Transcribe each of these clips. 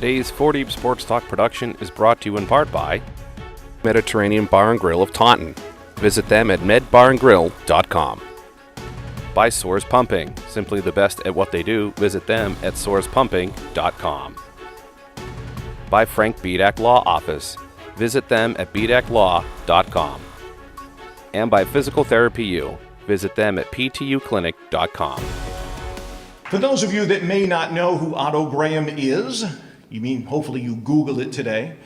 Today's 4Deep Sports Talk production is brought to you in part by Mediterranean Bar and Grill of Taunton. Visit them at medbarandgrill.com. By Soares Pumping, simply the best at what they do. Visit them at soarespumping.com. By Frank Bedak Law Office. Visit them at bedaclaw.com. And by Physical Therapy U. Visit them at ptuclinic.com. For those of you that may not know who Otto Graham is, you mean hopefully you Google it today.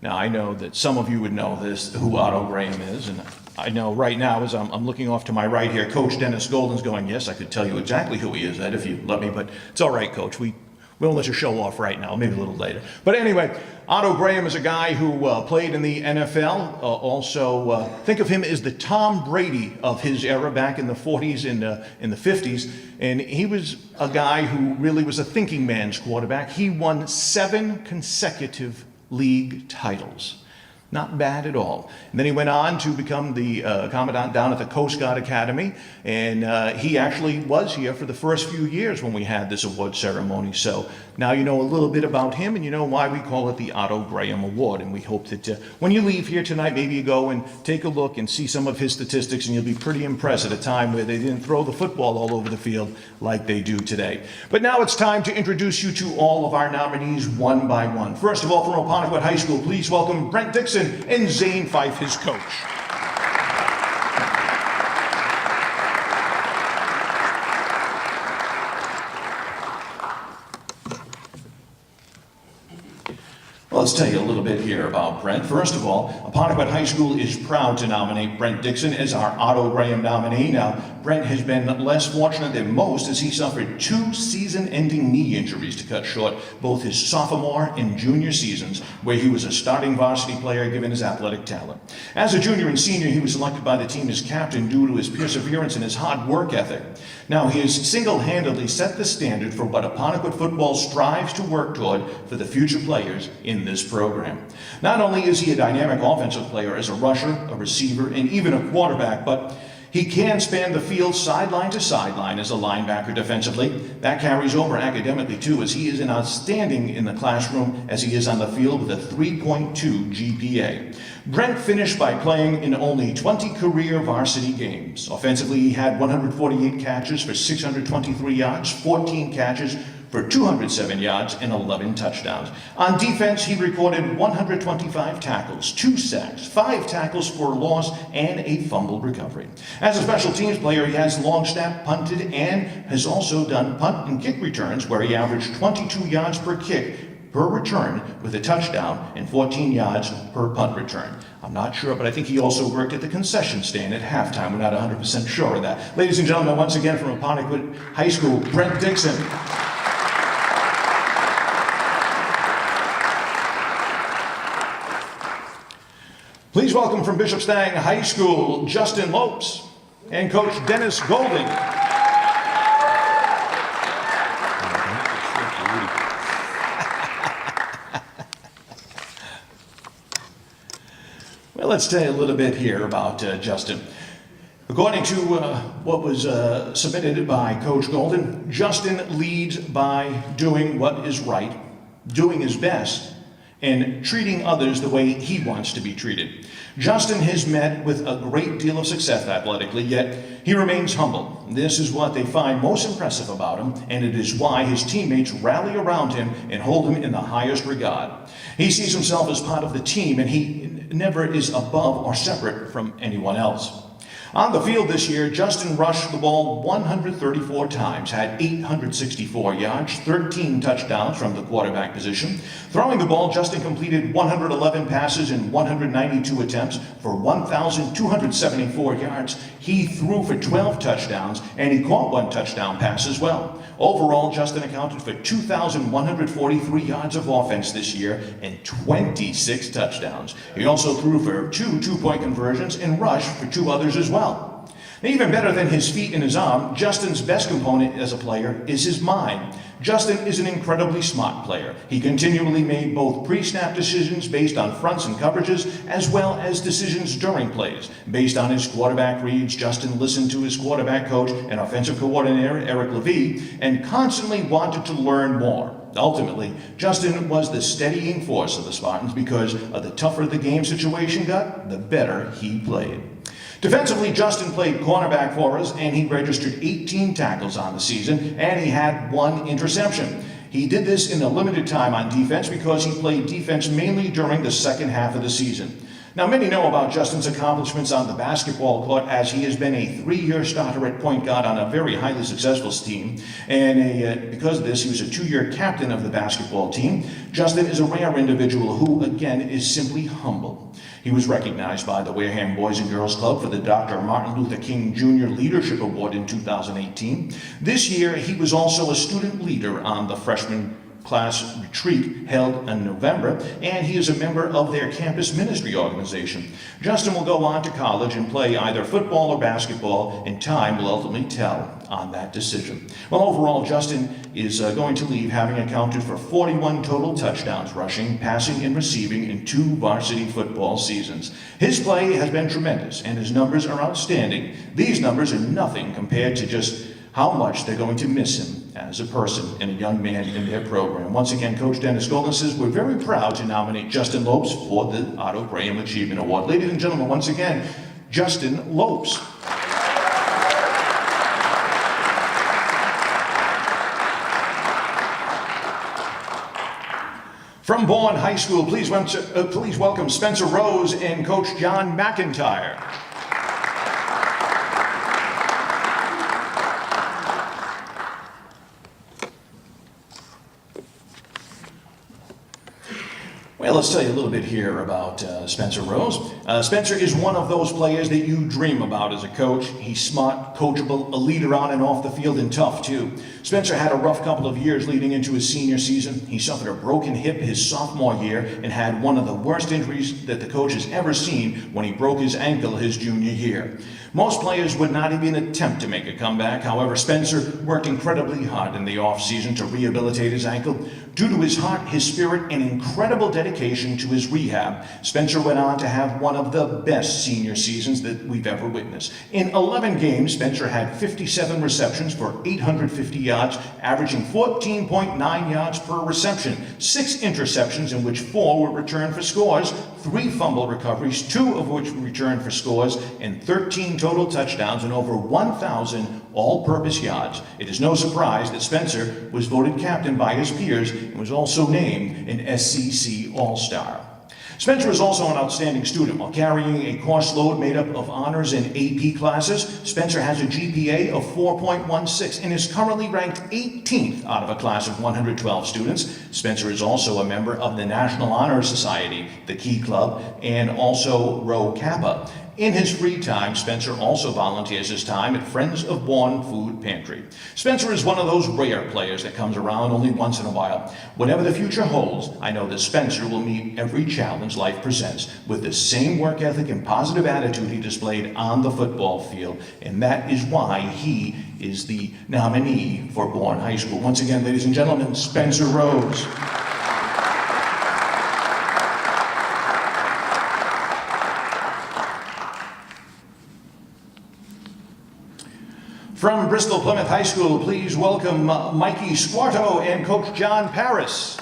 Now I know that some of you would know this, who Otto Graham is, and I know right now as I'm looking off to my right here, Coach Dennis Golden's going, yes, I could tell you exactly who he is, Ed, if you let me, but it's all right, Coach. We won't let you show off right now, maybe a little later. But anyway, Otto Graham is a guy who played in the NFL. Also, think of him as the Tom Brady of his era back in the 40s and in the 50s. And he was a guy who really was a thinking man's quarterback. He won 7 consecutive league titles. Not bad at all. And then he went on to become the commandant down at the Coast Guard Academy, and he actually was here for the first few years when we had this award ceremony. So now you know a little bit about him, and you know why we call it the Otto Graham Award. And we hope that when you leave here tonight, maybe you go and take a look and see some of his statistics, and you'll be pretty impressed at a time where they didn't throw the football all over the field like they do today. But now it's time to introduce you to all of our nominees one by one. First of all, from Oponnequet High School, please welcome Brent Dixon and Zane Fife, his coach. Well, let's tell you a little bit here about Brent. First of all, Oponnequet High School is proud to nominate Brent Dixon as our Otto Graham nominee. Now, Brent has been less fortunate than most as he suffered 2 season-ending knee injuries to cut short both his sophomore and junior seasons, where he was a starting varsity player given his athletic talent. As a junior and senior, he was selected by the team as captain due to his perseverance and his hard work ethic. Now, he has single-handedly set the standard for what Oponnequet football strives to work toward for the future players in this program. Not only is he a dynamic offensive player as a rusher, a receiver, and even a quarterback, but he can span the field sideline to sideline as a linebacker defensively. That carries over academically too, as he is an outstanding in the classroom as he is on the field with a 3.2 GPA. Brent finished by playing in only 20 career varsity games. Offensively, he had 148 catches for 623 yards, 14 catches for 207 yards and 11 touchdowns. On defense, he recorded 125 tackles, 2 sacks, 5 tackles for loss, and a fumble recovery. As a special teams player, he has long snap, punted, and has also done punt and kick returns where he averaged 22 yards per kick per return with a touchdown and 14 yards per punt return. I'm not sure, but I think he also worked at the concession stand at halftime. We're not 100% sure of that. Ladies and gentlemen, once again from Oponnequet High School, Brent Dixon. Please welcome from Bishop Stang High School, Justin Lopes and Coach Dennis Golding. Well, let's tell you a little bit here about Justin. According to what was submitted by Coach Golden, Justin leads by doing what is right, doing his best, and treating others the way he wants to be treated. Justin has met with a great deal of success athletically, yet he remains humble. This is what they find most impressive about him, and it is why his teammates rally around him and hold him in the highest regard. He sees himself as part of the team, and he never is above or separate from anyone else. On the field this year, Justin rushed the ball 134 times, had 864 yards, 13 touchdowns from the quarterback position. Throwing the ball, Justin completed 111 passes in 192 attempts for 1,274 yards. He threw for 12 touchdowns, and he caught 1 touchdown pass as well. Overall, Justin accounted for 2,143 yards of offense this year and 26 touchdowns. He also threw for 2 two-point conversions and rushed for 2 others as well. Now, even better than his feet and his arm, Justin's best component as a player is his mind. Justin is an incredibly smart player. He continually made both pre-snap decisions based on fronts and coverages, as well as decisions during plays. Based on his quarterback reads, Justin listened to his quarterback coach and offensive coordinator, Eric Levy, and constantly wanted to learn more. Ultimately, Justin was the steadying force of the Spartans because the tougher the game situation got, the better he played. Defensively, Justin played cornerback for us, and he registered 18 tackles on the season, and he had 1 interception. He did this in a limited time on defense because he played defense mainly during the second half of the season. Now, many know about Justin's accomplishments on the basketball court, as he has been a 3-year starter at point guard on a very highly successful team. And because of this, he was a 2-year captain of the basketball team. Justin is a rare individual who, again, is simply humble. He was recognized by the Wareham Boys and Girls Club for the Dr. Martin Luther King Jr. Leadership Award in 2018. This year, he was also a student leader on the freshman class retreat held in November, and he is a member of their campus ministry organization. Justin will go on to college and play either football or basketball, and time will ultimately tell on that decision. Well, overall, Justin is going to leave having accounted for 41 total touchdowns rushing, passing, and receiving in 2 varsity football seasons. His play has been tremendous, and his numbers are outstanding. These numbers are nothing compared to just how much they're going to miss him as a person and a young man in their program. Once again, Coach Dennis Golden says we're very proud to nominate Justin Lopes for the Otto Graham Achievement Award. Ladies and gentlemen, once again, Justin Lopes. From Bourne High School, please welcome Spencer Rose and Coach John McIntyre. Well, let's tell you a little bit here about Spencer Rose. Spencer is one of those players that you dream about as a coach. He's smart, coachable, a leader on and off the field, and tough too. Spencer had a rough couple of years leading into his senior season. He suffered a broken hip his sophomore year and had one of the worst injuries that the coach has ever seen when he broke his ankle his junior year. Most players would not even attempt to make a comeback. However, Spencer worked incredibly hard in the off-season to rehabilitate his ankle. Due to his heart, his spirit, and incredible dedication to his rehab, Spencer went on to have one of the best senior seasons that we've ever witnessed. In 11 games, Spencer had 57 receptions for 850 yards, averaging 14.9 yards per reception, 6 interceptions in which 4 were returned for scores, 3 fumble recoveries, 2 of which were returned for scores, and 13 total touchdowns and over 1,000 all-purpose yards. It is no surprise that Spencer was voted captain by his peers and was also named an SCC All-Star. Spencer is also an outstanding student. While carrying a course load made up of honors and AP classes, Spencer has a GPA of 4.16 and is currently ranked 18th out of a class of 112 students. Spencer is also a member of the National Honor Society, the Key Club, and also Rho Kappa. In his free time, Spencer also volunteers his time at Friends of Bourne Food Pantry. Spencer is one of those rare players that comes around only once in a while. Whatever the future holds, I know that Spencer will meet every challenge life presents with the same work ethic and positive attitude he displayed on the football field, and that is why he is the nominee for Bourne High School. Once again, ladies and gentlemen, Spencer Rose. From Bristol Plymouth High School, please welcome Mikey Squarto and Coach John Paris.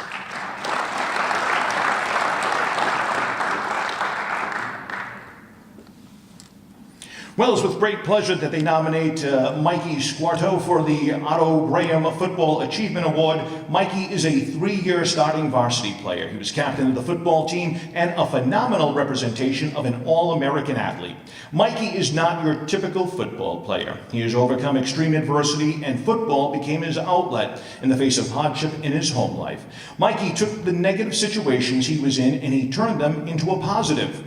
Well, it's with great pleasure that they nominate Mikey Squarto for the Otto Graham Football Achievement Award. Mikey is a 3-year starting varsity player. He was captain of the football team and a phenomenal representation of an all-American athlete. Mikey is not your typical football player. He has overcome extreme adversity, and football became his outlet in the face of hardship in his home life. Mikey took the negative situations he was in and he turned them into a positive.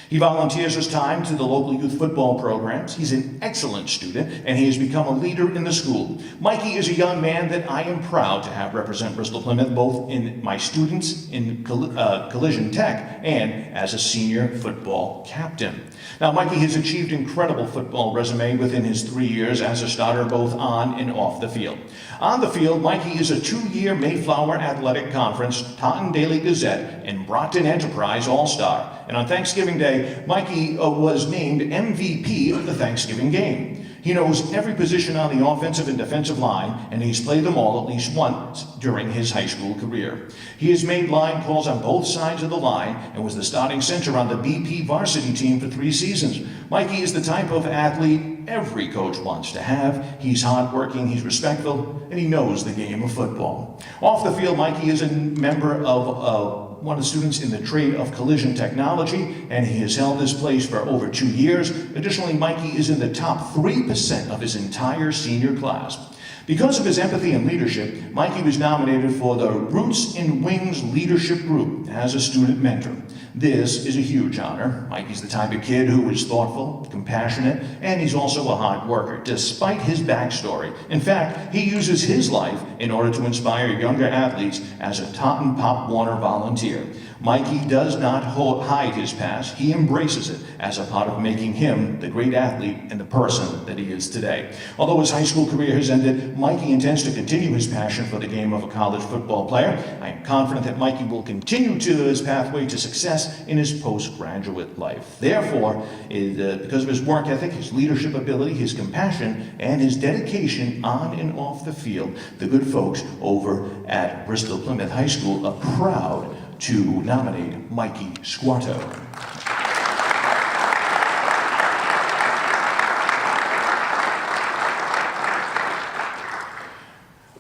He volunteers his time to the local youth football programs. He's an excellent student, and he has become a leader in the school. Mikey is a young man that I am proud to have represent Bristol Plymouth, both in my students in Collision Tech and as a senior football captain. Now, Mikey has achieved incredible football resume within his 3 years as a starter, both on and off the field. On the field, Mikey is a 2-year Mayflower Athletic Conference, Taunton Daily Gazette, and Brockton Enterprise All-Star. And on Thanksgiving Day, Mikey was named MVP of the Thanksgiving game. He knows every position on the offensive and defensive line, and he's played them all at least once during his high school career. He has made line calls on both sides of the line and was the starting center on the BP varsity team for 3 seasons. Mikey is the type of athlete every coach wants to have. He's hardworking, he's respectful, and he knows the game of football. Off the field, Mikey is a member of one of the students in the trade of collision technology, and he has held this place for over 2 years. Additionally, Mikey is in the top 3% of his entire senior class. Because of his empathy and leadership, Mikey was nominated for the Roots in Wings Leadership Group as a student mentor. This is a huge honor. Mikey's the type of kid who is thoughtful, compassionate, and he's also a hard worker, despite his backstory. In fact, he uses his life in order to inspire younger athletes as a Taunton Pop Warner volunteer. Mikey does not hide his past. He embraces it as a part of making him the great athlete and the person that he is today. Although his high school career has ended, Mikey intends to continue his passion for the game of a college football player. I am confident that Mikey will continue to his pathway to success in his postgraduate life. Therefore, because of his work ethic, his leadership ability, his compassion, and his dedication on and off the field, the good folks over at Bristol Plymouth High School are proud to nominate Mikey Squarto.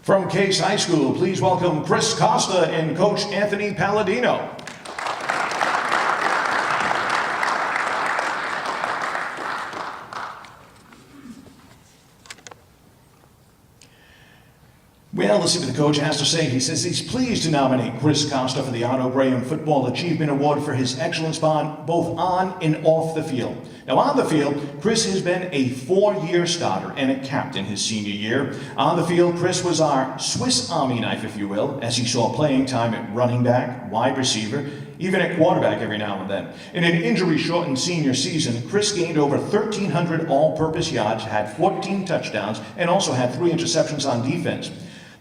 From Case High School, please welcome Chris Costa and Coach Anthony Palladino. Well, let's see what the coach has to say. He says he's pleased to nominate Chris Costa for the Otto Graham Football Achievement Award for his excellence both on and off the field. Now, on the field, Chris has been a 4-year starter and a captain his senior year. On the field, Chris was our Swiss Army knife, if you will, as he saw playing time at running back, wide receiver, even at quarterback every now and then. In an injury-shortened senior season, Chris gained over 1,300 all-purpose yards, had 14 touchdowns, and also had 3 interceptions on defense.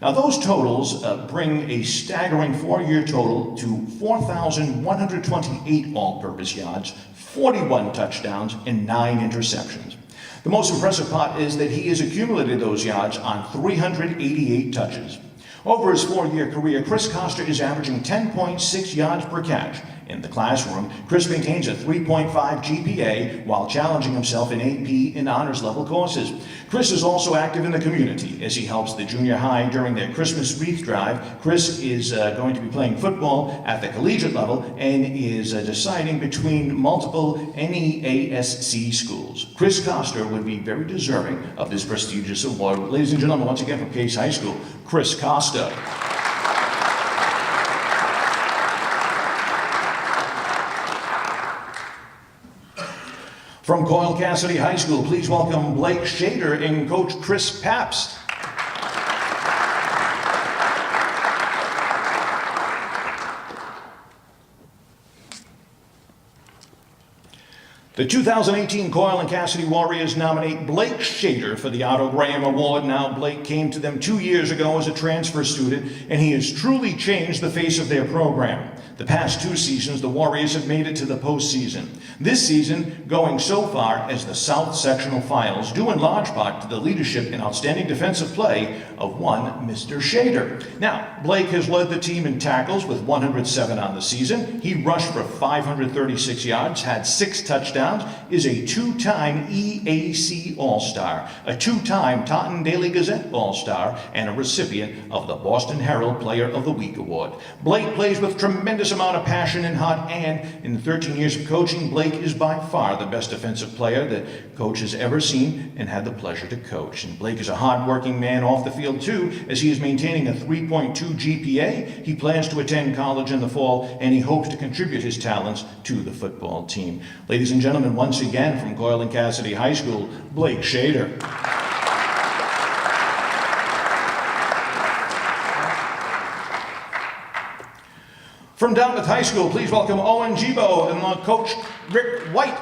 Now, those totals bring a staggering 4-year total to 4,128 all-purpose yards, 41 touchdowns, and 9 interceptions. The most impressive part is that he has accumulated those yards on 388 touches. Over his 4-year career, Chris Costa is averaging 10.6 yards per catch. In the classroom, Chris maintains a 3.5 GPA while challenging himself in AP and honors level courses. Chris is also active in the community as he helps the junior high during their Christmas wreath drive. Chris is going to be playing football at the collegiate level and is deciding between multiple NEASC schools. Chris Costa would be very deserving of this prestigious award. Ladies and gentlemen, once again from Case High School, Chris Costa. From Coyle Cassidy High School, please welcome Blake Shader and Coach Chris Pabst. The 2018 Coyle and Cassidy Warriors nominate Blake Shader for the Otto Graham Award. Now, Blake came to them 2 years ago as a transfer student, and he has truly changed the face of their program. The past 2 seasons, the Warriors have made it to the postseason. This season, going so far as the South Sectional Finals, due in large part to the leadership and outstanding defensive play of one Mr. Shader. Now, Blake has led the team in tackles with 107 on the season. He rushed for 536 yards, had 6 touchdowns, is a 2-time EAC All-Star, a 2-time Taunton Daily Gazette All-Star, and a recipient of the Boston Herald Player of the Week Award. Blake plays with tremendous tremendous amount of passion and heart, and in 13 years of coaching, Blake is by far the best defensive player that coach has ever seen and had the pleasure to coach. And Blake is a hard-working man off the field too, as he is maintaining a 3.2 GPA. He plans to attend college in the fall, and he hopes to contribute his talents to the football team. Ladies and gentlemen, once again from Goyle and Cassidy High School, Blake Shader. From Dartmouth High School, please welcome Owen Gibo and Coach Rick White.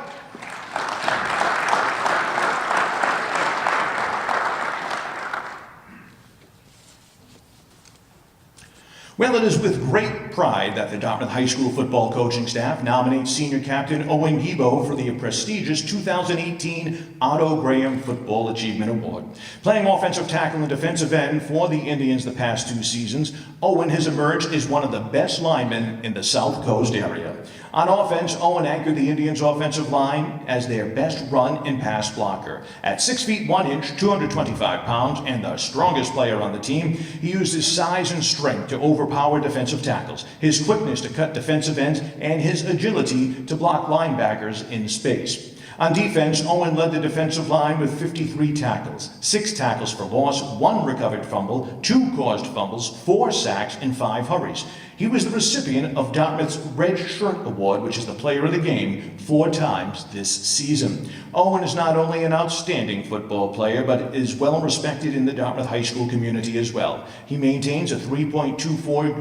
Well, it is with great pride that the Dartmouth High School football coaching staff nominates senior captain Owen Gibo for the prestigious 2018 Otto Graham Football Achievement Award. Playing offensive tackle and defensive end for the Indians the past 2 seasons, Owen has emerged as one of the best linemen in the South Coast area. On offense, Owen anchored the Indians' offensive line as their best run and pass blocker. At 6 feet 1 inch, 225 pounds, and the strongest player on the team, he used his size and strength to overpower defensive tackles, his quickness to cut defensive ends, and his agility to block linebackers in space. On defense, Owen led the defensive line with 53 tackles, 6 tackles for loss, 1 recovered fumble, 2 caused fumbles, 4 sacks, and 5 hurries. He was the recipient of Dartmouth's Red Shirt Award, which is the player of the game, 4 times this season. Owen is not only an outstanding football player, but is well respected in the Dartmouth High School community as well. He maintains a 3.24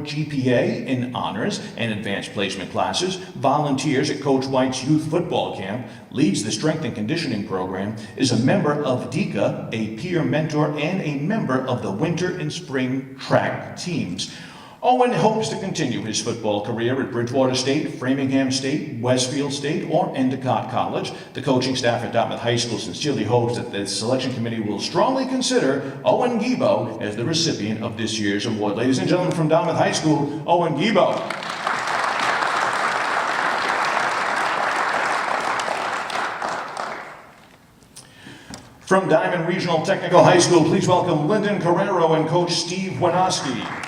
GPA in honors and advanced placement classes, volunteers at Coach White's youth football camp, leads the strength and conditioning program, is a member of DICA, a peer mentor, and a member of the winter and spring track teams. Owen hopes to continue his football career at Bridgewater State, Framingham State, Westfield State, or Endicott College. The coaching staff at Dartmouth High School sincerely hopes that the selection committee will strongly consider Owen Gibo as the recipient of this year's award. Ladies and gentlemen, from Dartmouth High School, Owen Gibo. From Diamond Regional Technical High School, please welcome Lyndon Carrero and Coach Steve Winoski.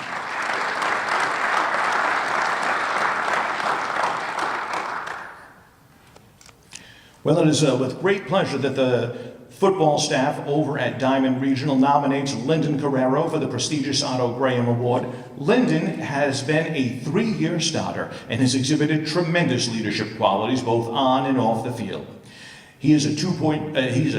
Well, it is with great pleasure that the football staff over at Diamond Regional nominates Lyndon Carrero for the prestigious Otto Graham Award. Lyndon has been a 3-year starter and has exhibited tremendous leadership qualities both on and off the field. He is a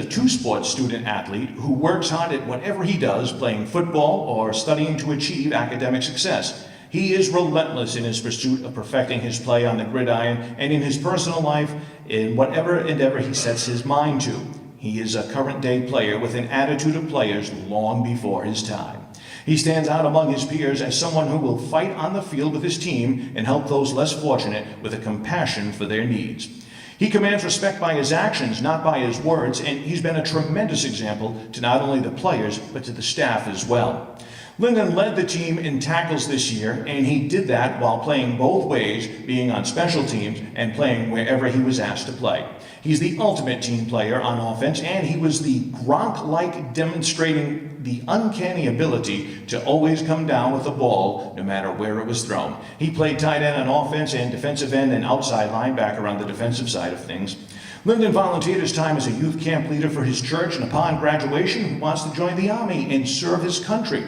two-sport student athlete who works hard at whatever he does, playing football or studying to achieve academic success. He is relentless in his pursuit of perfecting his play on the gridiron and in his personal life in whatever endeavor he sets his mind to. He is a current-day player with an attitude of players long before his time. He stands out among his peers as someone who will fight on the field with his team and help those less fortunate with a compassion for their needs. He commands respect by his actions, not by his words, and he's been a tremendous example to not only the players, but to the staff as well. Lyndon led the team in tackles this year, and he did that while playing both ways, being on special teams and playing wherever he was asked to play. He's the ultimate team player on offense, and he was the Gronk-like, demonstrating the uncanny ability to always come down with the ball no matter where it was thrown. He played tight end on offense and defensive end and outside linebacker on the defensive side of things. Lyndon volunteered his time as a youth camp leader for his church, and upon graduation, he wants to join the Army and serve his country.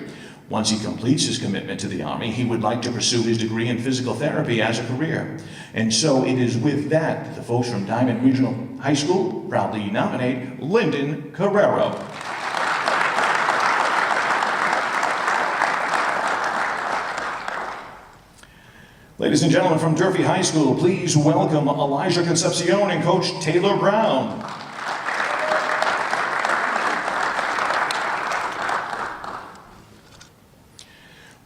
Once he completes his commitment to the Army, he would like to pursue his degree in physical therapy as a career. And so it is with that the folks from Diamond Regional High School proudly nominate Lyndon Carrero. Ladies and gentlemen, from Durfee High School, please welcome Elijah Concepcion and Coach Taylor Brown.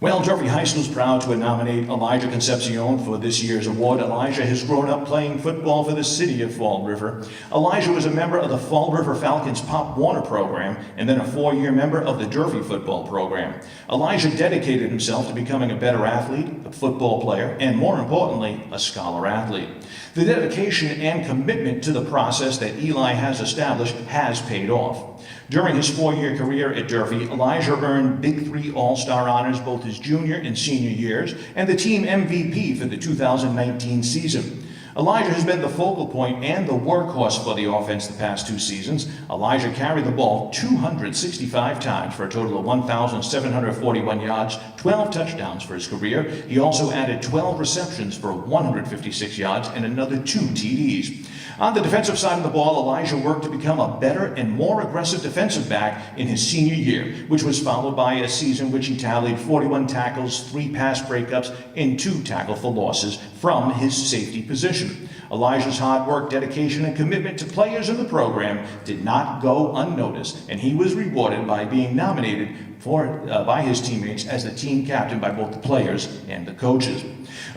Well, Durfee High School is proud to nominate Elijah Concepcion for this year's award. Elijah has grown up playing football for the city of Fall River. Elijah was a member of the Fall River Falcons Pop Warner program and then a 4-year member of the Durfee football program. Elijah dedicated himself to becoming a better athlete, a football player, and more importantly, a scholar athlete. The dedication and commitment to the process that Eli has established has paid off. During his 4-year career at Durfee, Elijah earned Big Three All-Star honors both his junior and senior years, and the team MVP for the 2019 season. Elijah has been the focal point and the workhorse for the offense the past 2 seasons. Elijah carried the ball 265 times for a total of 1,741 yards, 12 touchdowns for his career. He also added 12 receptions for 156 yards and another 2 TDs. On the defensive side of the ball, Elijah worked to become a better and more aggressive defensive back in his senior year, which was followed by a season which he tallied 41 tackles, 3 pass breakups, and 2 tackle for losses from his safety position. Elijah's hard work, dedication, and commitment to players in the program did not go unnoticed, and he was rewarded by being nominated by his teammates as the team captain by both the players and the coaches.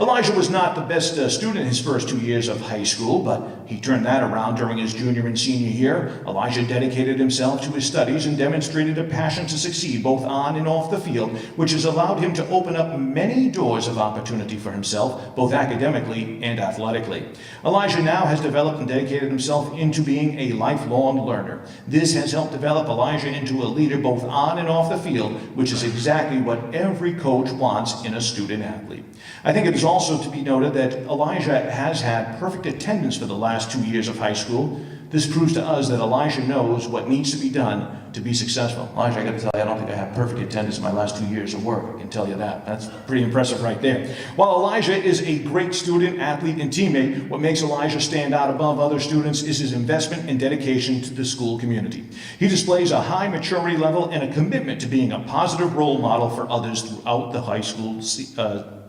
Elijah was not the best student in his first 2 years of high school, but he turned that around during his junior and senior year. Elijah dedicated himself to his studies and demonstrated a passion to succeed both on and off the field, which has allowed him to open up many doors of opportunity for himself, both academically and athletically. Elijah now has developed and dedicated himself into being a lifelong learner. This has helped develop Elijah into a leader both on and off the field, which is exactly what every coach wants in a student athlete. I think it is also to be noted that Elijah has had perfect attendance for the last 2 years of high school. This proves to us that Elijah knows what needs to be done to be successful. Elijah, I got to tell you, I don't think I have perfect attendance in my last 2 years of work. I can tell you that. That's pretty impressive right there. While Elijah is a great student, athlete, and teammate, what makes Elijah stand out above other students is his investment and dedication to the school community. He displays a high maturity level and a commitment to being a positive role model for others throughout the high school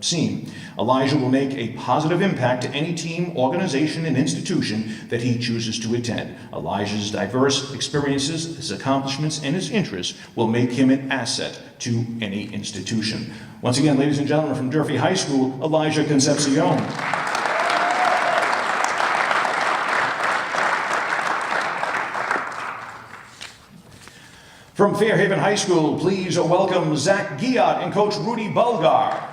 scene. Elijah will make a positive impact to any team, organization, and institution that he chooses to attend. Elijah's diverse experiences, his accomplishments, and his interests will make him an asset to any institution. Once again, ladies and gentlemen, from Durfee High School, Elijah Concepcion. From Fairhaven High School, please welcome Zach Giat and Coach Rudy Bulgar.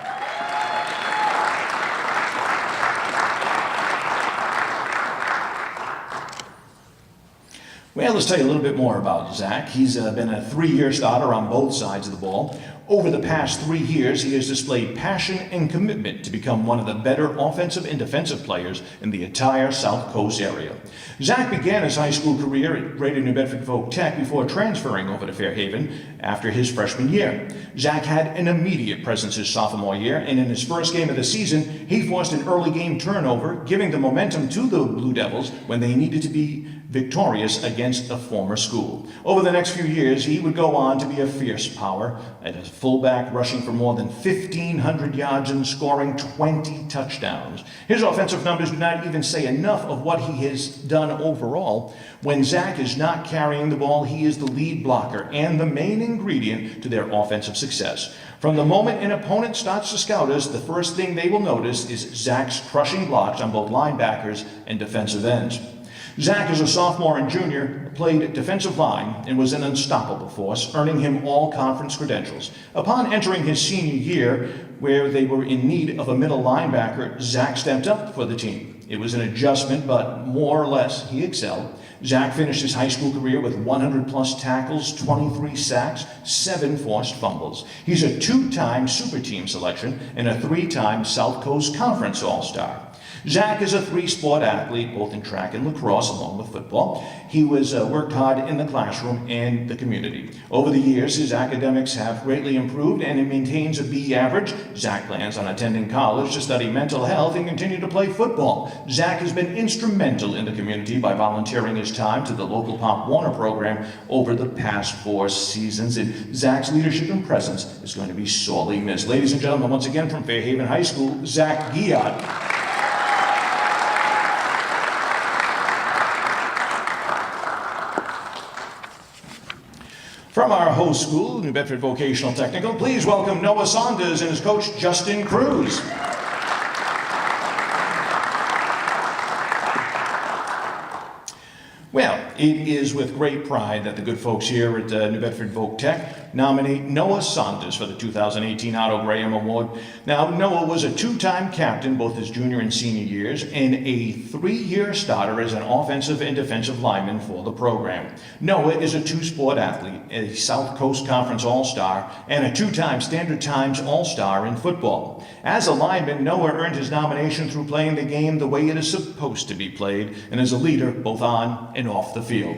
Well, let's tell you a little bit more about Zach. He's been a 3-year starter on both sides of the ball. Over the past 3 years, he has displayed passion and commitment to become one of the better offensive and defensive players in the entire South Coast area. Zach began his high school career at Greater New Bedford Folk Tech before transferring over to Fairhaven after his freshman year. Zach had an immediate presence his sophomore year, and in his first game of the season, he forced an early game turnover, giving the momentum to the Blue Devils when they needed to be victorious against a former school. Over the next few years, he would go on to be a fierce power at a fullback, rushing for more than 1,500 yards and scoring 20 touchdowns. His offensive numbers do not even say enough of what he has done overall. When Zach is not carrying the ball, he is the lead blocker and the main ingredient to their offensive success. From the moment an opponent starts to scout us, the first thing they will notice is Zach's crushing blocks on both linebackers and defensive ends. Zach, as a sophomore and junior, played defensive line and was an unstoppable force, earning him all conference credentials. Upon entering his senior year, where they were in need of a middle linebacker, Zach stepped up for the team. It was an adjustment, but more or less, he excelled. Zach finished his high school career with 100-plus tackles, 23 sacks, 7 forced fumbles. He's a 2-time Super Team selection and a 3-time South Coast Conference All-Star. Zach is a 3-sport athlete, both in track and lacrosse, along with football. He was worked hard in the classroom and the community. Over the years, his academics have greatly improved, and he maintains a B average. Zach plans on attending college to study mental health and continue to play football. Zach has been instrumental in the community by volunteering his time to the local Pop Warner program over the past 4 seasons, and Zach's leadership and presence is going to be sorely missed. Ladies and gentlemen, once again from Fairhaven High School, Zach Giat. From our host school, New Bedford Vocational Technical, please welcome Noah Saunders and his coach, Justin Cruz. Well, it is with great pride that the good folks here at New Bedford Voc Tech nominate Noah Saunders for the 2018 Otto Graham Award. Now, Noah was a two-time captain both his junior and senior years and a three-year starter as an offensive and defensive lineman for the program. Noah is a two-sport athlete, a South Coast Conference All-Star, and a two-time Standard Times All-Star in football. As a lineman, Noah earned his nomination through playing the game the way it is supposed to be played and as a leader both on and off the field.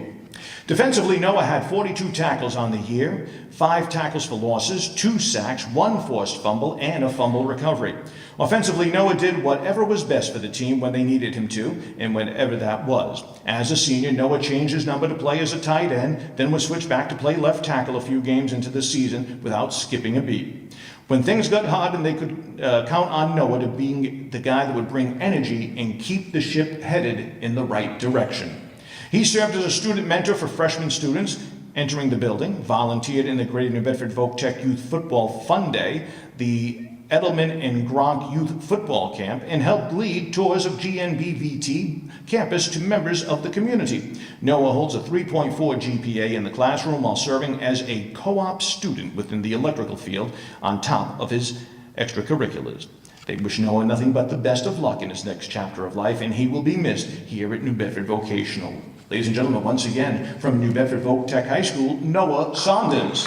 Defensively, Noah had 42 tackles on the year, 5 tackles for losses, 2 sacks, 1 forced fumble, and a fumble recovery. Offensively, Noah did whatever was best for the team when they needed him to, and whenever that was. As a senior, Noah changed his number to play as a tight end, then was switched back to play left tackle a few games into the season without skipping a beat. When things got hard and they could count on Noah to being the guy that would bring energy and keep the ship headed in the right direction. He served as a student mentor for freshman students entering the building, volunteered in the Greater New Bedford Voc-Tech Youth Football Fun Day, the Edelman and Gronk Youth Football Camp, and helped lead tours of GNBVT campus to members of the community. Noah holds a 3.4 GPA in the classroom while serving as a co-op student within the electrical field on top of his extracurriculars. They wish Noah nothing but the best of luck in his next chapter of life, and he will be missed here at New Bedford Vocational. Ladies and gentlemen, once again, from New Bedford Voc-Tech High School, Noah Saunders.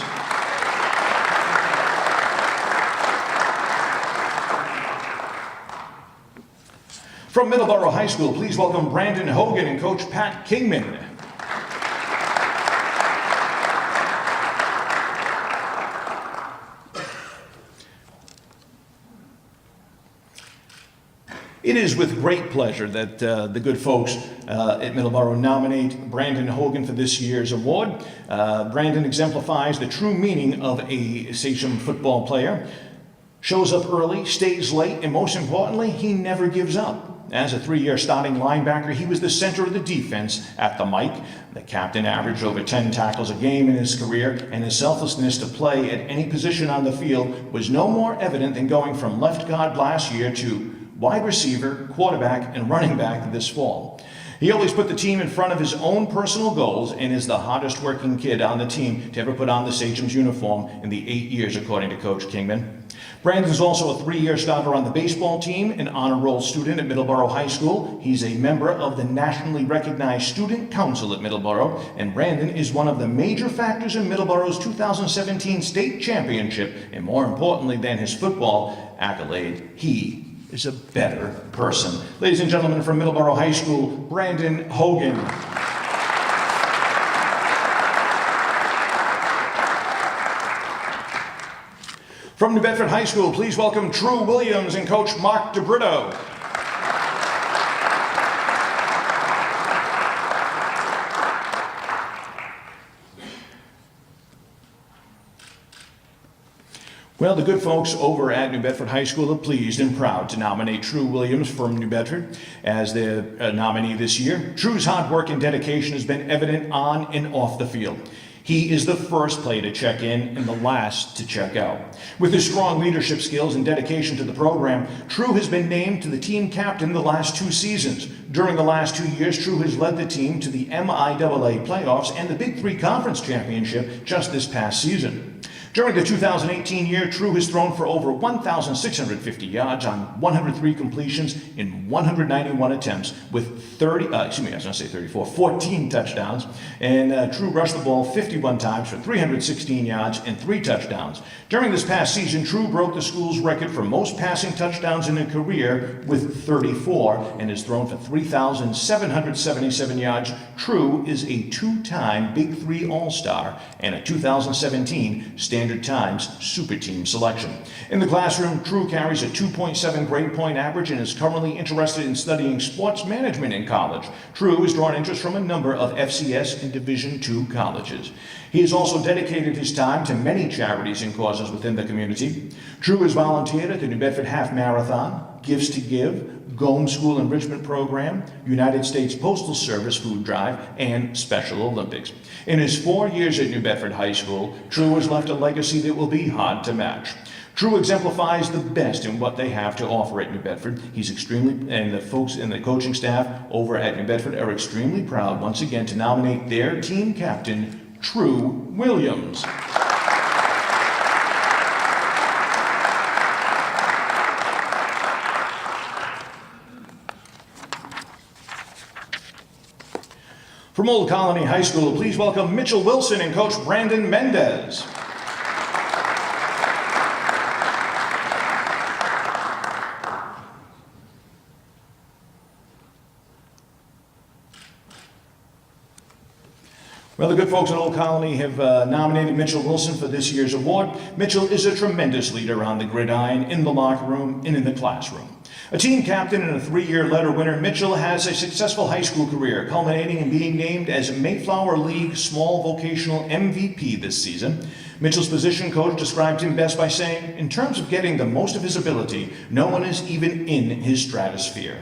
From Middleborough High School, please welcome Brandon Hogan and Coach Pat Kingman. It is with great pleasure that the good folks at Middleborough nominate Brandon Hogan for this year's award. Brandon exemplifies the true meaning of a Sachem football player. Shows up early, stays late, and most importantly, he never gives up. As a 3-year starting linebacker, he was the center of the defense at the Mike. The captain averaged over 10 tackles a game in his career, and his selflessness to play at any position on the field was no more evident than going from left guard last year to wide receiver, quarterback, and running back this fall. He always put the team in front of his own personal goals and is the hardest working kid on the team to ever put on the Sachem's uniform in the 8 years, according to Coach Kingman. Brandon is also a 3-year starter on the baseball team, an honor roll student at Middleborough High School. He's a member of the nationally recognized Student Council at Middleborough, and Brandon is one of the major factors in Middleborough's 2017 state championship, and more importantly than his football accolade, he is a better person. Ladies and gentlemen, from Middleborough High School, Brandon Hogan. From New Bedford High School, please welcome True Williams and Coach Mark DeBrito. Well, the good folks over at New Bedford High School are pleased and proud to nominate True Williams from New Bedford as their nominee this year. True's hard work and dedication has been evident on and off the field. He is the first player to check in and the last to check out. With his strong leadership skills and dedication to the program, True has been named to the team captain the last 2 seasons. During the last 2 years, True has led the team to the MIAA playoffs and the Big 3 Conference Championship just this past season. During the 2018 year, True has thrown for over 1,650 yards on 103 completions in 191 attempts with 14 touchdowns. And True rushed the ball 51 times for 316 yards and 3 touchdowns. During this past season, True broke the school's record for most passing touchdowns in a career with 34 and has thrown for 3,777 yards. True is a 2-time Big 3 All-Star and a 2017 Standard Times Super Team selection. In the classroom, True carries a 2.7 grade point average and is currently interested in studying sports management in college. True has drawn interest from a number of FCS and Division II colleges. He has also dedicated his time to many charities and causes within the community. True has volunteered at the New Bedford Half Marathon, Gifts to Give, Gomes School Enrichment Program, United States Postal Service Food Drive, and Special Olympics. In his 4 years at New Bedford High School, True has left a legacy that will be hard to match. True exemplifies the best in what they have to offer at New Bedford. And the folks in the coaching staff over at New Bedford are extremely proud once again to nominate their team captain, True Williams. From Old Colony High School, please welcome Mitchell Wilson and Coach Brandon Mendez. Well, the good folks at Old Colony have nominated Mitchell Wilson for this year's award. Mitchell is a tremendous leader on the gridiron, in the locker room, and in the classroom. A team captain and a 3-year letter winner, Mitchell has a successful high school career, culminating in being named as Mayflower League Small Vocational MVP this season. Mitchell's position coach described him best by saying, "In terms of getting the most of his ability, no one is even in his stratosphere."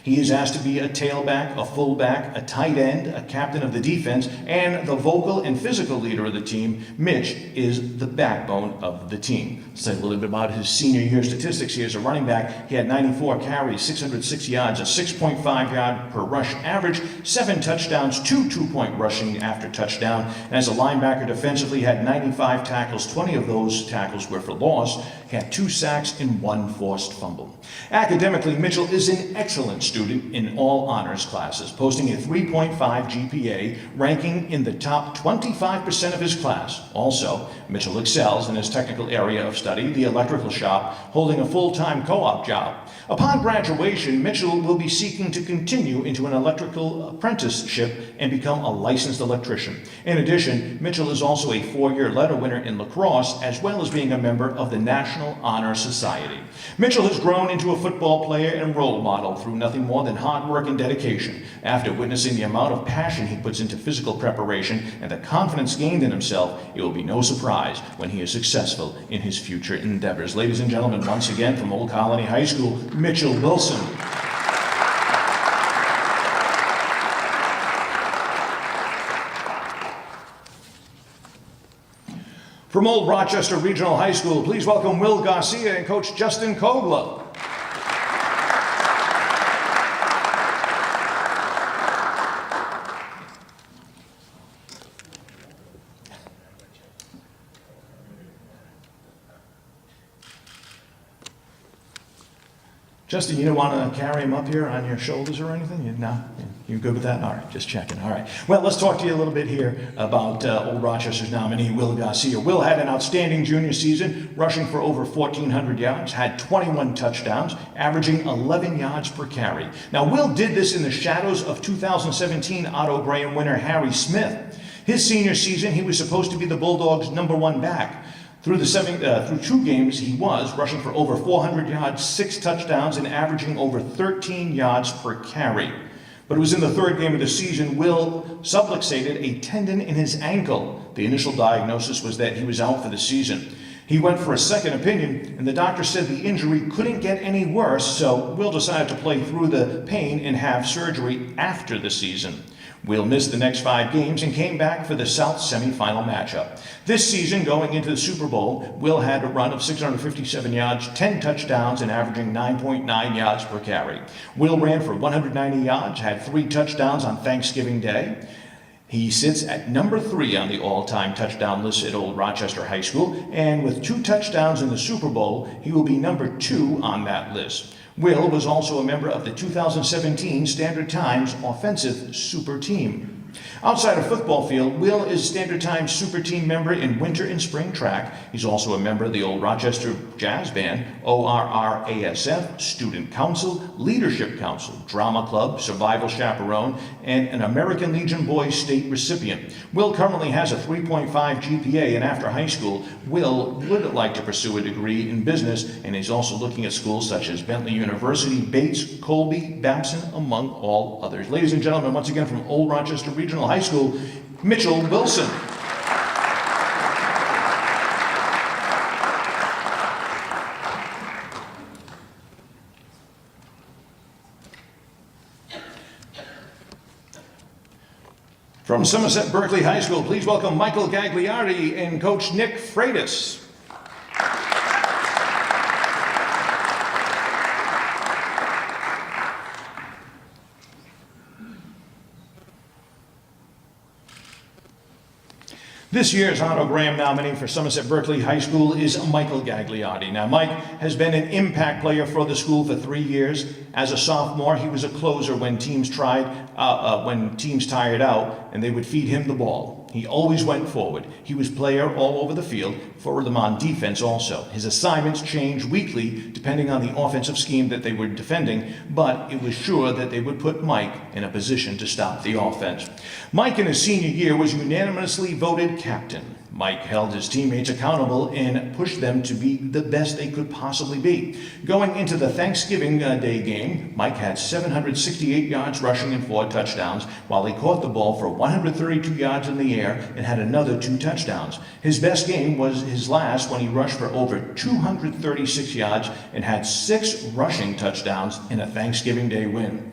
He is asked to be a tailback, a fullback, a tight end, a captain of the defense, and the vocal and physical leader of the team. Mitch is the backbone of the team. Let's say a little bit about his senior year statistics here. As a running back, he had 94 carries, 606 yards, a 6.5 yard per rush average, 7 touchdowns, 2 two-point rushing after touchdown. And as a linebacker defensively, he had 95 tackles, 20 of those tackles were for loss. He had 2 sacks and 1 forced fumble. Academically, Mitchell is an excellent student in all honors classes, posting a 3.5 GPA, ranking in the top 25% of his class. Also, Mitchell excels in his technical area of study, the electrical shop, holding a full-time co-op job. Upon graduation, Mitchell will be seeking to continue into an electrical apprenticeship and become a licensed electrician. In addition, Mitchell is also a 4-year letter winner in lacrosse, as well as being a member of the National Honor Society. Mitchell has grown into a football player and role model through nothing more than hard work and dedication. After witnessing the amount of passion he puts into physical preparation and the confidence gained in himself, it will be no surprise when he is successful in his future endeavors. Ladies and gentlemen, once again from Old Colony High School, Mitchell Wilson. From Old Rochester Regional High School, please welcome Will Garcia and Coach Justin Kogler. Justin, you don't want to carry him up here on your shoulders or anything? No? You good with that? All right, just checking. All right. Well, let's talk to you a little bit here about Old Rochester's nominee, Will Garcia. Will had an outstanding junior season, rushing for over 1,400 yards, had 21 touchdowns, averaging 11 yards per carry. Now, Will did this in the shadows of 2017 Otto Graham winner Harry Smith. His senior season, he was supposed to be the Bulldogs' #1 back. Through 2 games, he was rushing for over 400 yards, 6 touchdowns, and averaging over 13 yards per carry. But it was in the 3rd game of the season, Will subluxated a tendon in his ankle. The initial diagnosis was that he was out for the season. He went for a second opinion, and the doctor said the injury couldn't get any worse, so Will decided to play through the pain and have surgery after the season. Will missed the next 5 games and came back for the South semifinal matchup. This season, going into the Super Bowl, Will had a run of 657 yards, 10 touchdowns, and averaging 9.9 yards per carry. Will ran for 190 yards, had 3 touchdowns on Thanksgiving Day. He sits at number 3 on the all-time touchdown list at Old Rochester High School, and with 2 touchdowns in the Super Bowl, he will be number 2 on that list. Will was also a member of the 2017 Standard Times Offensive Super Team. Outside of football field, Will is Standard Time Super Team member in winter and spring track. He's also a member of the Old Rochester Jazz Band, ORRASF, Student Council, Leadership Council, Drama Club, Survival Chaperone, and an American Legion Boys State recipient. Will currently has a 3.5 GPA, and after high school, Will would like to pursue a degree in business, and he's also looking at schools such as Bentley University, Bates, Colby, Babson, among all others. Ladies and gentlemen, once again from Old Rochester Regional High School, Mitchell Wilson. From Somerset Berkeley High School, please welcome Michael Gagliardi and Coach Nick Freitas. This year's Otto Graham nominee for Somerset Berkeley High School is Michael Gagliotti. Now, Mike has been an impact player for the school for 3 years. As a sophomore, he was a closer when teams tired out, and they would feed him the ball. He always went forward. He was player all over the field, for them on defense also. His assignments changed weekly depending on the offensive scheme that they were defending, but it was sure that they would put Mike in a position to stop the offense. Mike in his senior year was unanimously voted captain. Mike held his teammates accountable and pushed them to be the best they could possibly be. Going into the Thanksgiving Day game, Mike had 768 yards rushing and 4 touchdowns, while he caught the ball for 132 yards in the air and had another 2 touchdowns. His best game was his last, when he rushed for over 236 yards and had 6 rushing touchdowns in a Thanksgiving Day win.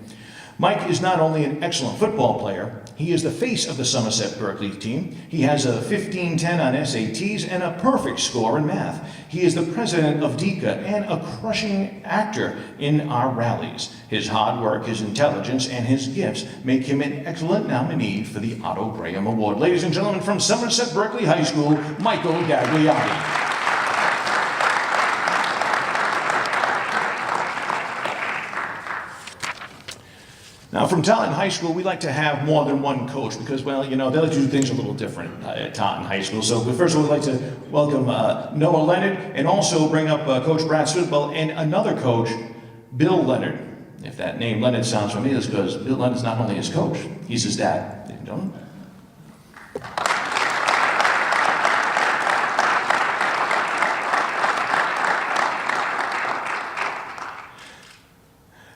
Mike is not only an excellent football player, he is the face of the Somerset Berkeley team. He has a 15-10 on SATs and a perfect score in math. He is the president of DECA and a crushing actor in our rallies. His hard work, his intelligence, and his gifts make him an excellent nominee for the Otto Graham Award. Ladies and gentlemen, from Somerset Berkeley High School, Michael Gagliotti. Now, from Taunton High School, we like to have more than one coach because, well, you know, they like to do things a little different at Taunton High School. So, first of all, we'd like to welcome Noah Leonard and also bring up Coach Brad Sudwell and another coach, Bill Leonard. If that name Leonard sounds familiar, it's because Bill Leonard's not only his coach, he's his dad. Ladies and gentlemen.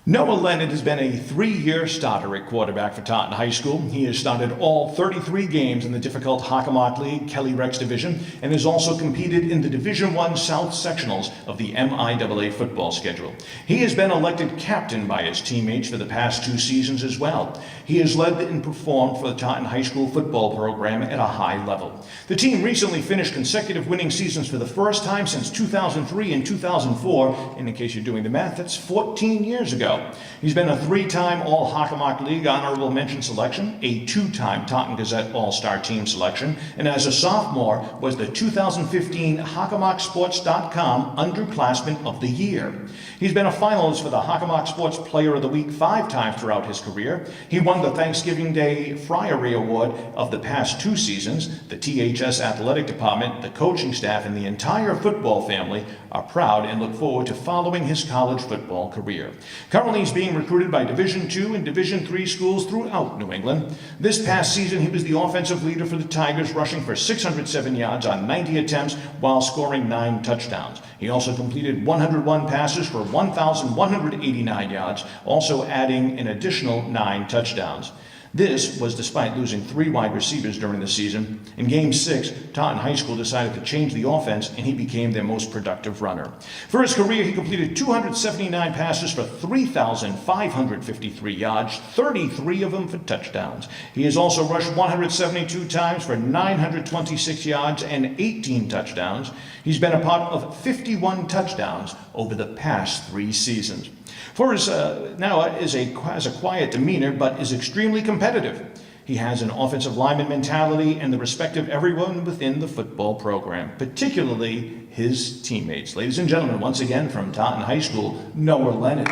Noah Leonard has been a 3-year starter at quarterback for Taunton High School. He has started all 33 games in the difficult Hockomock League Kelly Rex Division and has also competed in the Division I South Sectionals of the MIAA football schedule. He has been elected captain by his teammates for the past 2 seasons as well. He has led and performed for the Taunton High School football program at a high level. The team recently finished consecutive winning seasons for the first time since 2003 and 2004, and in case you're doing the math, that's 14 years ago. He's been a 3-time All-Hockomock League Honorable Mention selection, a 2-time Taunton Gazette All-Star Team selection, and as a sophomore was the 2015 HockomockSports.com Underclassman of the Year. He's been a finalist for the Hockomock Sports Player of the Week 5 times throughout his career. He won the Thanksgiving Day Friary Award of the past 2 seasons. The THS Athletic Department, the coaching staff, and the entire football family are proud and look forward to following his college football career. Currently, he's being recruited by Division II and Division III schools throughout New England. This past season, he was the offensive leader for the Tigers, rushing for 607 yards on 90 attempts while scoring 9 touchdowns. He also completed 101 passes for 1,189 yards, also adding an additional 9 touchdowns. This was despite losing 3 wide receivers during the season. In Game 6, Taunton High School decided to change the offense, and he became their most productive runner. For his career, he completed 279 passes for 3,553 yards, 33 of them for touchdowns. He has also rushed 172 times for 926 yards and 18 touchdowns. He's been a part of 51 touchdowns over the past 3 seasons. Noah has a quiet demeanor, but is extremely competitive. He has an offensive lineman mentality and the respect of everyone within the football program, particularly his teammates. Ladies and gentlemen, once again from Taunton High School, Noah Leonard.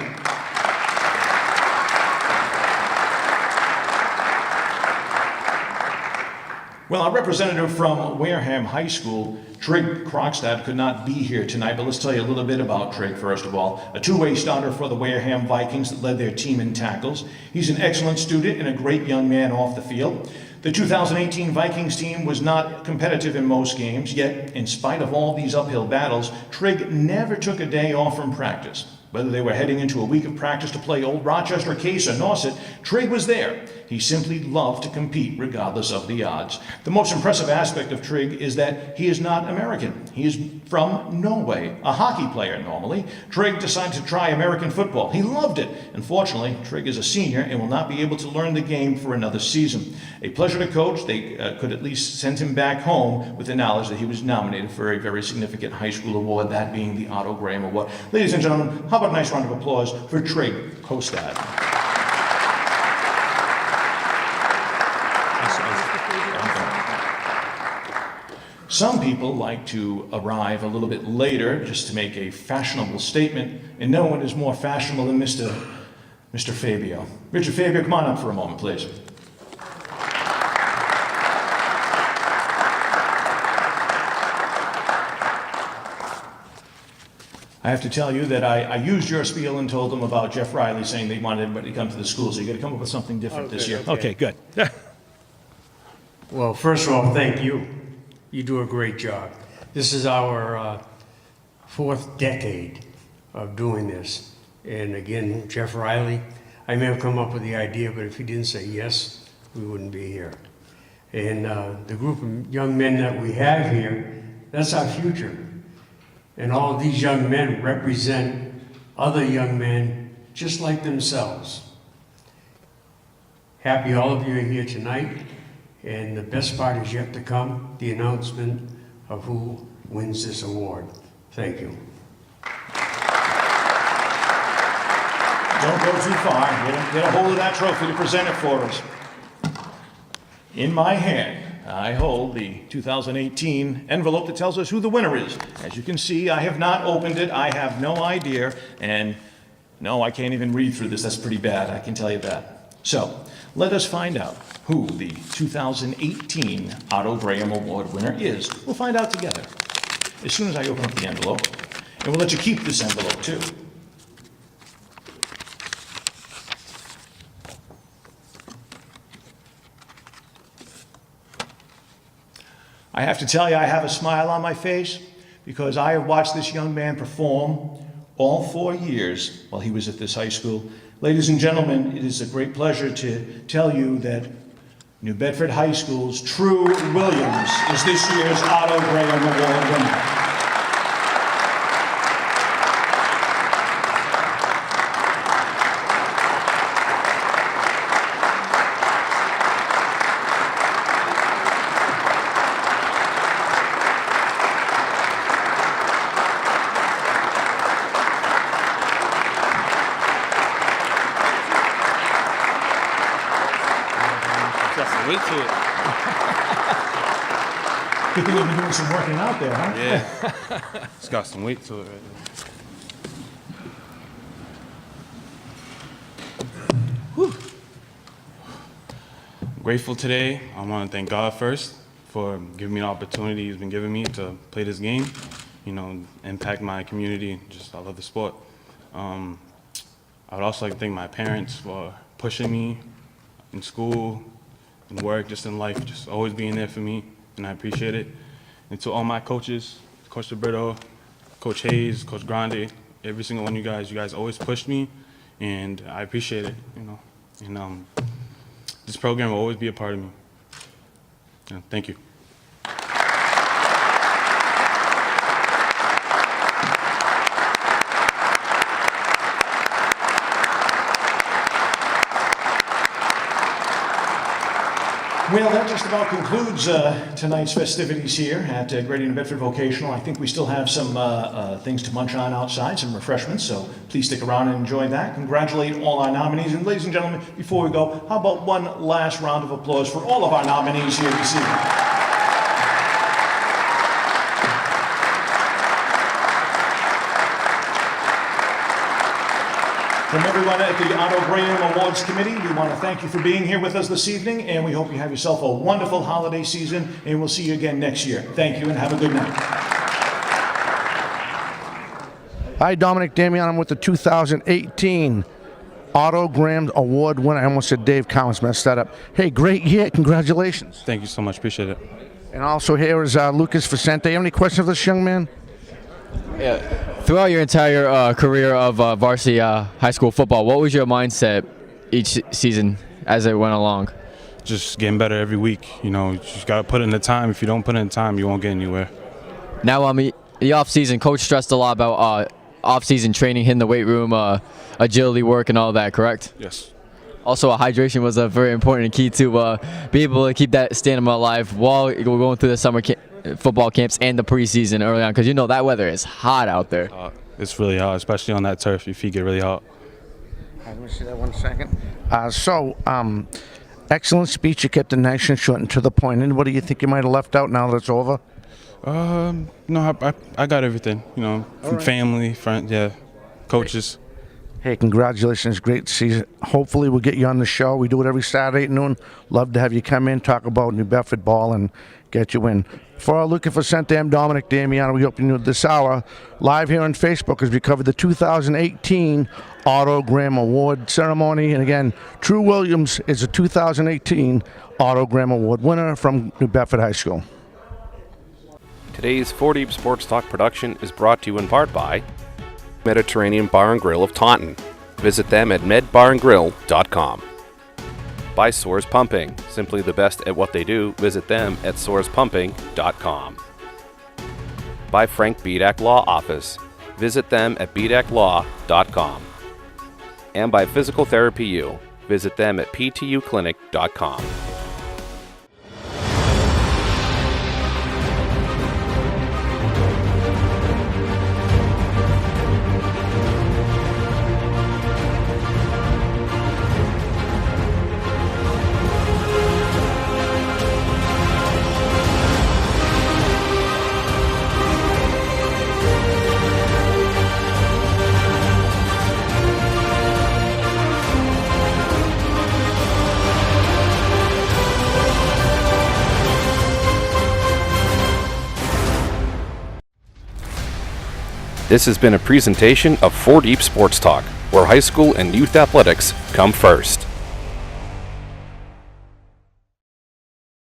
Well, our representative from Wareham High School, Trig Krogstad, could not be here tonight, but let's tell you a little bit about Trig first of all. A 2-way starter for the Wareham Vikings that led their team in tackles. He's an excellent student and a great young man off the field. The 2018 Vikings team was not competitive in most games, yet in spite of all these uphill battles, Trig never took a day off from practice. Whether they were heading into a week of practice to play Old Rochester, Case, or Nauset, Trig was there. He simply loved to compete regardless of the odds. The most impressive aspect of Trig is that he is not American. He is from Norway, a hockey player normally. Trig decided to try American football. He loved it. Unfortunately, Trig is a senior and will not be able to learn the game for another season. A pleasure to coach. They could at least send him back home with the knowledge that he was nominated for a very significant high school award, that being the Otto Graham Award. Ladies and gentlemen, how about a nice round of applause for Trig Krogstad. Some people like to arrive a little bit later just to make a fashionable statement, and no one is more fashionable than Mr. Fabio. Richard Fabio, come on up for a moment, please. I have to tell you that I used your spiel and told them about Jeff Riley saying they wanted everybody to come to the school, so you got to come up with something different this year. Okay, good. Well, first of all, thank you. You do a great job. This is our fourth decade of doing this. And again, Jeff Riley, I may have come up with the idea, but if he didn't say yes, we wouldn't be here. And the group of young men that we have here, that's our future. And all of these young men represent other young men just like themselves. Happy all of you are here tonight. And the best part is yet to come, the announcement of who wins this award. Thank you. Don't go too far. Get a hold of that trophy to present it for us. In my hand, I hold the 2018 envelope that tells us who the winner is. As you can see, I have not opened it. I have no idea. And no, I can't even read through this. That's pretty bad, I can tell you that. So, let us find out who the 2018 Otto Graham Award winner is. We'll find out together as soon as I open up the envelope. And we'll let you keep this envelope, too. I have to tell you, I have a smile on my face because I have watched this young man perform all 4 years while he was at this high school. Ladies and gentlemen, it is a great pleasure to tell you that New Bedford High School's True Williams is this year's Otto Graham Award winner. Weight to it. Good thing you've been doing some working out there, huh? Yeah. It's got some weight to it right there. Whew. I'm grateful today. I want to thank God first for giving me the opportunity He's been giving me to play this game, you know, impact my community. Just, I love the sport. I would also like to thank my parents for pushing me in school, in work, just in life, just always being there for me, and I appreciate it. And to all my coaches, Coach Roberto, Coach Hayes, Coach Grande, every single one of you guys always pushed me, and I appreciate it, you know. And this program will always be a part of me. Yeah, thank you. Well, that just about concludes tonight's festivities here at Greater New Bedford Vocational. I think we still have some things to munch on outside, some refreshments, so please stick around and enjoy that. Congratulate all our nominees. And ladies and gentlemen, before we go, how about one last round of applause for all of our nominees here this evening? From everyone at the Otto Graham Awards Committee, we want to thank you for being here with us this evening, and we hope you have yourself a wonderful holiday season, and we'll see you again next year. Thank you, and have a good night. Hi, Dominic Damian. I'm with the 2018 Otto Graham Award winner. I almost said Dave Collins, messed that up. Hey, great year. Congratulations. Thank you so much. Appreciate it. And also here is Lucas Vicente. Have any questions for this young man? Yeah. Throughout your entire career of varsity high school football, what was your mindset each season as it went along? Just getting better every week. You know, you just got to put in the time. If you don't put in the time, you won't get anywhere. Now, the off-season, coach stressed a lot about off-season training, hitting the weight room, agility work, and all that, correct? Yes. Also, hydration was a very important key to be able to keep that stamina alive while we're going through the summer football camps and the preseason early on, because you know that weather is hot out there. It's really hot, especially on that turf. Your feet get really hot. Let me see that 1 second. Excellent speech. You kept it nice and short and to the point. And what do you think you might have left out now that it's over? No, I got everything. You know, from family, friends, yeah, coaches. Hey, congratulations. Great to see you. Hopefully we'll get you on the show. We do it every Saturday at noon. Love to have you come in, talk about New Bedford ball, and get you in. For looking for St. Am Dominic Damiano, we hope you knew this hour. Live here on Facebook as we cover the 2018 Otto Graham Award ceremony. And again, True Williams is a 2018 Otto Graham Award winner from New Bedford High School. Today's 4 Deep Sports Talk production is brought to you in part by Mediterranean Bar and Grill of Taunton. Visit them at medbarandgrill.com. By Soares Pumping, simply the best at what they do. Visit them at soarespumping.com. By Frank Bedak Law Office. Visit them at bedaclaw.com. And by Physical Therapy U. Visit them at ptuclinic.com. This has been a presentation of 4 Deep Sports Talk, where high school and youth athletics come first.